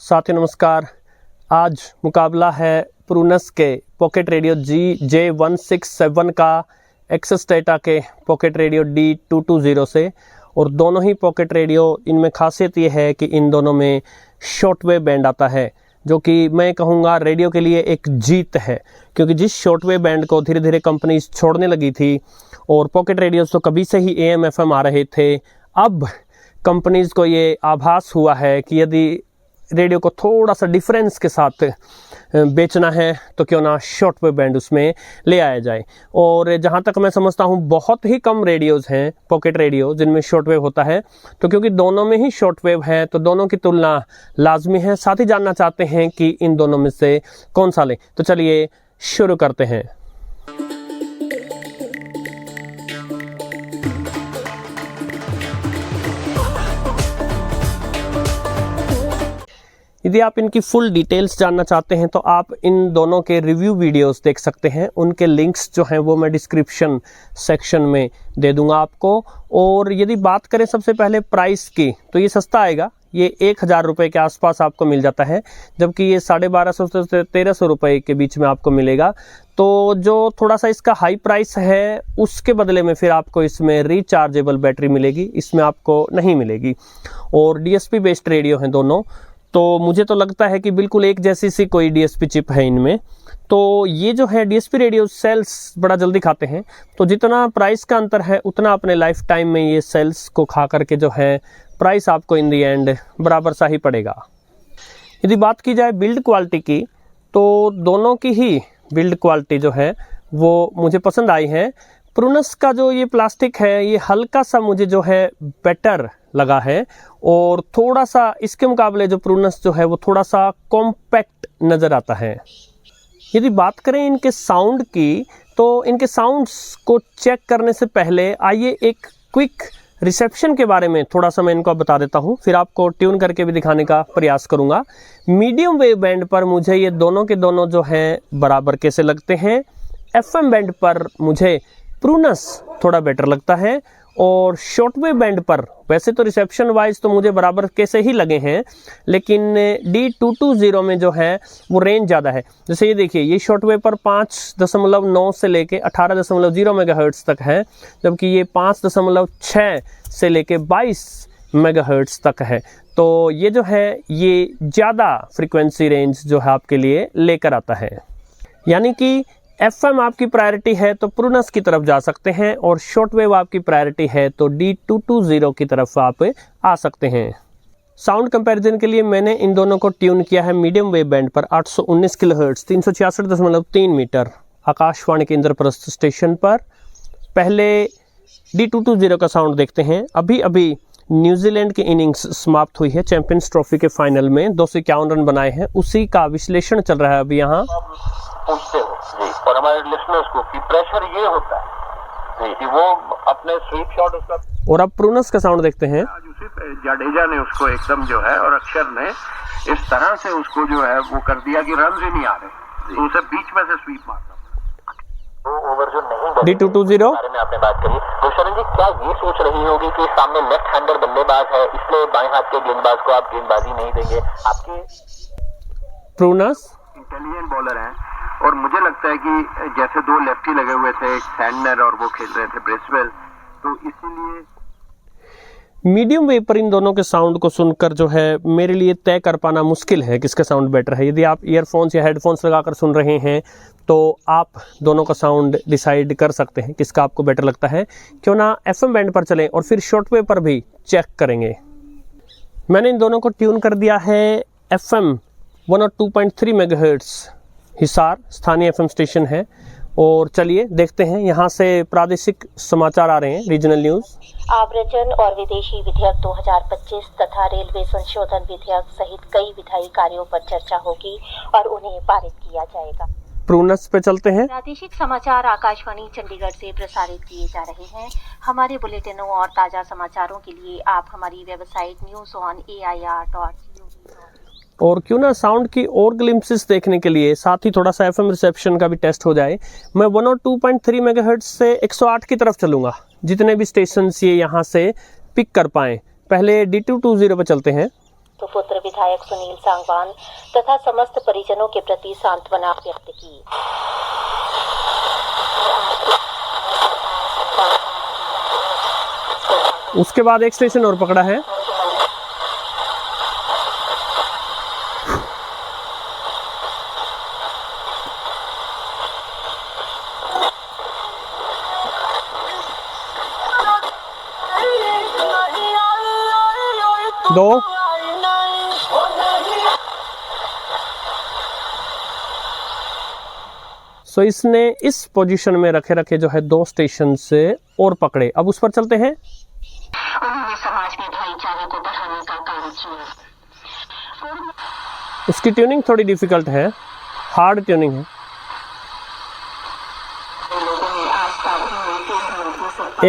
साथियों नमस्कार। आज मुकाबला है प्रूनस के पॉकेट रेडियो J167 का एक्सेस डेटा के पॉकेट रेडियो D220 से। और दोनों ही पॉकेट रेडियो, इनमें खासियत ये है कि इन दोनों में शॉर्टवेव बैंड आता है, जो कि मैं कहूँगा रेडियो के लिए एक जीत है। क्योंकि जिस शॉर्टवेव बैंड को धीरे धीरे कंपनी छोड़ने लगी थी और पॉकेट रेडियोज तो कभी से ही AM FM आ रहे थे, अब कंपनीज को ये आभास हुआ है कि यदि रेडियो को थोड़ा सा डिफरेंस के साथ बेचना है तो क्यों ना शॉर्टवेव बैंड उसमें ले आया जाए। और जहाँ तक मैं समझता हूँ बहुत ही कम रेडियोज़ हैं पॉकेट रेडियो जिनमें शॉर्टवेव होता है। तो क्योंकि दोनों में ही शॉर्टवेव है तो दोनों की तुलना लाजमी है। साथ ही जानना चाहते हैं कि इन दोनों में से कौन सा लें, तो चलिए शुरू करते हैं। यदि आप इनकी फुल डिटेल्स जानना चाहते हैं तो आप इन दोनों के रिव्यू वीडियोस देख सकते हैं। उनके लिंक्स जो हैं वो मैं डिस्क्रिप्शन सेक्शन में दे दूंगा आपको। और यदि बात करें सबसे पहले प्राइस की, तो ये सस्ता आएगा। ये 1000 रुपये के आसपास आपको मिल जाता है, जबकि ये 1250 से 1300 रुपये के बीच में आपको मिलेगा। तो जो थोड़ा सा इसका हाई प्राइस है उसके बदले में फिर आपको इसमें रिचार्जेबल बैटरी मिलेगी, इसमें आपको नहीं मिलेगी। और DSP बेस्ड रेडियो हैं दोनों, तो मुझे तो लगता है कि बिल्कुल एक जैसी सी कोई DSP चिप है इनमें। तो ये जो है DSP रेडियो सेल्स बड़ा जल्दी खाते हैं, तो जितना प्राइस का अंतर है उतना अपने लाइफ टाइम में ये सेल्स को खा करके जो है प्राइस आपको इन दी एंड बराबर सा ही पड़ेगा। यदि बात की जाए बिल्ड क्वालिटी की, तो दोनों की ही बिल्ड क्वालिटी जो है वो मुझे पसंद आई है। प्रूनस का जो ये प्लास्टिक है ये हल्का सा मुझे जो है बेटर लगा है, और थोड़ा सा इसके मुकाबले जो प्रूनस जो है वो थोड़ा सा कॉम्पैक्ट नज़र आता है। यदि बात करें इनके साउंड की, तो इनके साउंड्स को चेक करने से पहले आइए एक क्विक रिसेप्शन के बारे में थोड़ा सा मैं इनको बता देता हूँ, फिर आपको ट्यून करके भी दिखाने का प्रयास करूँगा। मीडियम वेव बैंड पर मुझे ये दोनों के दोनों जो हैं बराबर कैसे लगते हैं। FM बैंड पर मुझे प्रूनस थोड़ा बेटर लगता है, और शॉर्टवेव बैंड पर वैसे तो रिसेप्शन वाइज तो मुझे बराबर कैसे ही लगे हैं, लेकिन D220 में जो है वो रेंज ज़्यादा है। जैसे ये देखिए, ये शॉर्टवेव पर 5.9 से लेके 18.0 मेगाहर्ट्ज़ तक है, जबकि ये 5.6 से लेके 22 मेगाहर्ट्ज़ तक है। तो ये जो है ये ज़्यादा फ्रीक्वेंसी रेंज जो है आपके लिए लेकर आता है। यानी कि FM आपकी प्रायोरिटी है तो प्रूनस की तरफ जा सकते हैं, और शॉर्टवेव आपकी प्रायोरिटी है तो D220 की तरफ आप आ सकते हैं। साउंड कंपैरिजन के लिए मैंने इन दोनों को ट्यून किया है मीडियम वेव बैंड पर 819 किलोहर्ट्ज़ 366.3 मीटर आकाशवाणी के इंद्रप्रस्थ स्टेशन पर। पहले D220 का साउंड देखते हैं। अभी अभी न्यूजीलैंड की इनिंग्स समाप्त हुई है चैंपियंस ट्रॉफी के फाइनल में, 251 रन बनाए हैं, उसी का विश्लेषण चल रहा है अभी यहाँ। पूछते हो जी, और हमारे लिसनर्स को कि प्रेशर ये होता है जी कि वो अपने स्वीप शॉट उसका। और अब प्रूनस का साउंड देखते हैं। जाडेजा ने उसको एकदम जो है, और अक्षर ने इस तरह से उसको जो है वो कर दिया कि रन ही नहीं आ रहे, तो उसे बीच में से स्वीप मारना। ओवर जो नहीं D220 बारे में आपने बात करी, तो शरण जी क्या ये सोच रही होगी कि सामने लेफ्ट हैंडर बल्लेबाज है इसलिए बाएं हाथ के गेंदबाज को आप गेंदबाजी नहीं देंगे? आपके प्रूनस इंटेलिजेंट बॉलर हैं, और मुझे लगता है कि जैसे दो लेफ्टी लगे हुए थे, एक सैंडनर और वो खेल रहे थे ब्रेसवेल, तो इसीलिए मीडियम वेव पर इन दोनों के साउंड को सुनकर जो है मेरे लिए तय कर पाना मुश्किल है किसका साउंड बेटर है। यदि आप ईयरफोन्स या हेडफोन्स लगाकर सुन रहे हैं तो आप दोनों का साउंड डिसाइड कर सकते हैं किसका आपको बेटर लगता है। क्यों ना FM बैंड पर चलें और फिर शॉर्टवेव पर भी चेक करेंगे। मैंने इन दोनों को ट्यून कर दिया है FM 102.3 मेगाहर्ट्ज़, हिसार स्थानीय FM स्टेशन है। और चलिए देखते हैं, यहाँ से प्रादेशिक समाचार आ रहे हैं, रीजनल न्यूज़। आव्रजन और विदेशी विधेयक 2025 तथा रेलवे संशोधन विधेयक सहित कई विधायी कार्यों पर चर्चा होगी और उन्हें पारित किया जाएगा। प्रूनस पे चलते हैं। प्रादेशिक समाचार आकाशवाणी चंडीगढ़ से प्रसारित किए जा रहे हैं। हमारे बुलेटिनों और ताज़ा समाचारों के लिए आप हमारी वेबसाइट newsonair.gov और क्यों ना साउंड की और ग्लिम्पसेस देखने के लिए साथ ही थोड़ा सा FM रिसेप्शन का भी टेस्ट हो जाए, मैं 102.3 मेगाहर्ट्ज़ से 108 की तरफ चलूँगा, जितने भी स्टेशन ये यहाँ से पिक कर पाएँ। पहले D220 पे चलते हैं। सुपुत्र विधायक सुनील सांगवान तथा समस्त परिजनों के प्रति सांत्वना व्यक्त की। उसके बाद एक स्टेशन और पकड़ा है। दो सो इसने इस पोजीशन में रखे रखे जो है 2 स्टेशन से और पकड़े। अब उस पर चलते हैं। उन्होंने समाज में भाईचारे को बढ़ाने का कार्य किया। उसकी ट्यूनिंग थोड़ी डिफिकल्ट है, हार्ड ट्यूनिंग है।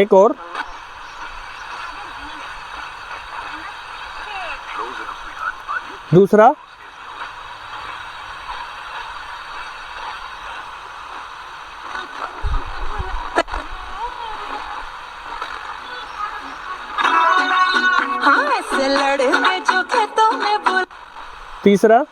एक और दूसरा तीसरा।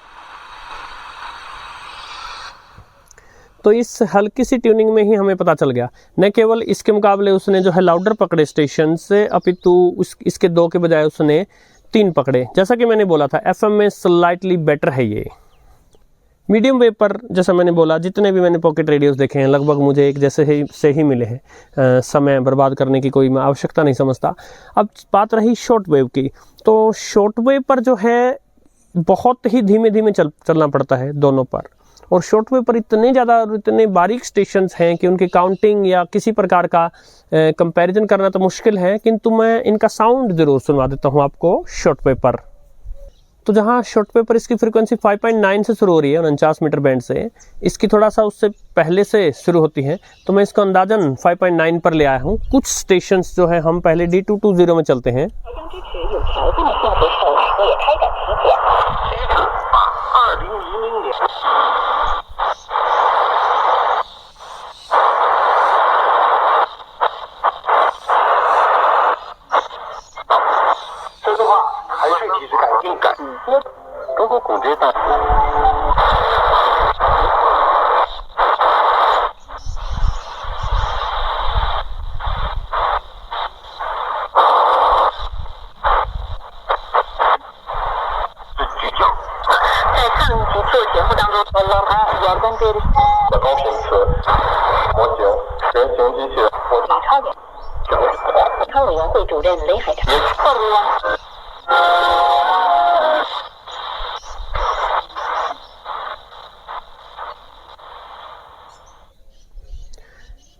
तो इस हल्की सी ट्यूनिंग में ही हमें पता चल गया, न केवल इसके मुकाबले उसने जो है लाउडर पकड़े स्टेशन से, अपितु इसके 2 के बजाय उसने 3 पकड़े। जैसा कि मैंने बोला था एफएम में स्लाइटली बेटर है ये। मीडियम वेव पर जैसा मैंने बोला जितने भी मैंने पॉकेट रेडियोस देखे हैं लगभग मुझे एक जैसे ही मिले हैं। समय बर्बाद करने की कोई मैं आवश्यकता नहीं समझता। अब बात रही शॉर्ट वेव की, तो शॉर्ट वेव पर जो है बहुत ही धीमे धीमे चलना पड़ता है दोनों पर, और शॉर्ट वेव पर इतने ज़्यादा और इतने बारीक स्टेशंस हैं कि उनकी काउंटिंग या किसी प्रकार का कंपैरिजन करना तो मुश्किल है, किंतु मैं इनका साउंड ज़रूर सुनवा देता हूँ आपको शॉर्ट वेव पर। तो जहाँ शॉर्ट वेव पर इसकी फ्रीक्वेंसी 5.9 से शुरू हो रही है 49 मीटर बैंड से, इसकी थोड़ा सा उससे पहले से शुरू होती है, तो मैं इसको अंदाजन 5.9 पर ले आया हूँ। कुछ स्टेशंस जो है हम पहले D220 में चलते हैं।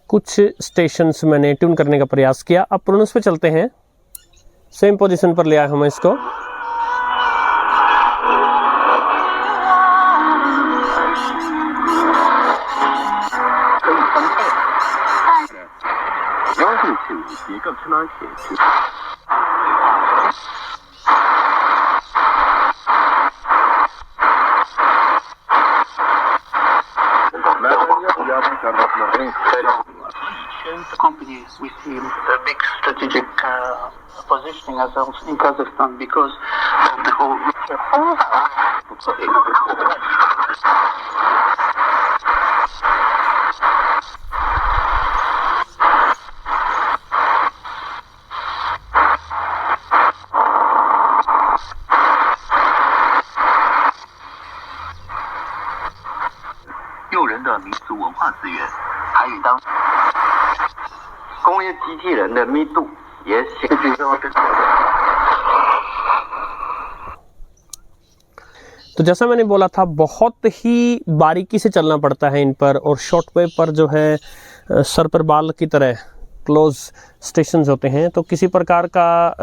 कुछ स्टेशंस मैंने ट्यून करने का प्रयास किया। अब प्रोनस पे चलते हैं। सेम पोजीशन पर ले आया हूं मैं इसको। Companies with a big strategic positioning ourselves in Kazakhstan because of the whole. तो जैसा मैंने बोला था बहुत ही बारीकी से चलना पड़ता है इन पर, और शॉर्ट वेव पर जो है सर पर बाल की तरह क्लोज स्टेशंस होते हैं, तो किसी प्रकार का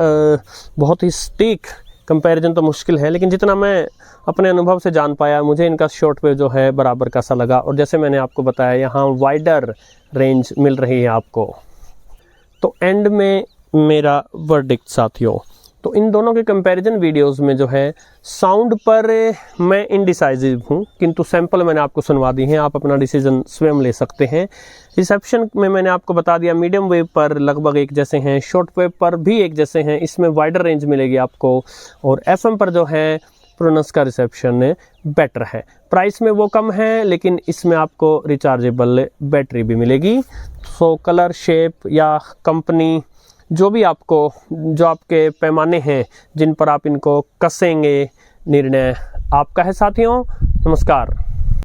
बहुत ही स्टीक कंपैरिजन तो मुश्किल है, लेकिन जितना मैं अपने अनुभव से जान पाया मुझे इनका शॉर्ट वेव जो है बराबर का सा लगा। और जैसे मैंने आपको बताया यहाँ वाइडर रेंज मिल रही है आपको। तो एंड में मेरा वर्डिक्ट साथियों, तो इन दोनों के कंपैरिजन वीडियोस में जो है साउंड पर मैं इनडिसाइसिव हूँ, किंतु सैंपल मैंने आपको सुनवा दी हैं, आप अपना डिसीजन स्वयं ले सकते हैं। रिसेप्शन में मैंने आपको बता दिया मीडियम वेव पर लगभग एक जैसे हैं, शॉर्ट वेव पर भी एक जैसे हैं, इसमें वाइडर रेंज मिलेगी आपको, और एफएम पर जो है प्रोनस का रिसेप्शन बेटर है। प्राइस में वो कम है, लेकिन इसमें आपको रिचार्जेबल बैटरी भी मिलेगी। सो कलर, शेप या कंपनी जो भी आपको, जो आपके पैमाने हैं जिन पर आप इनको कसेंगे, निर्णय आपका है साथियों। नमस्कार।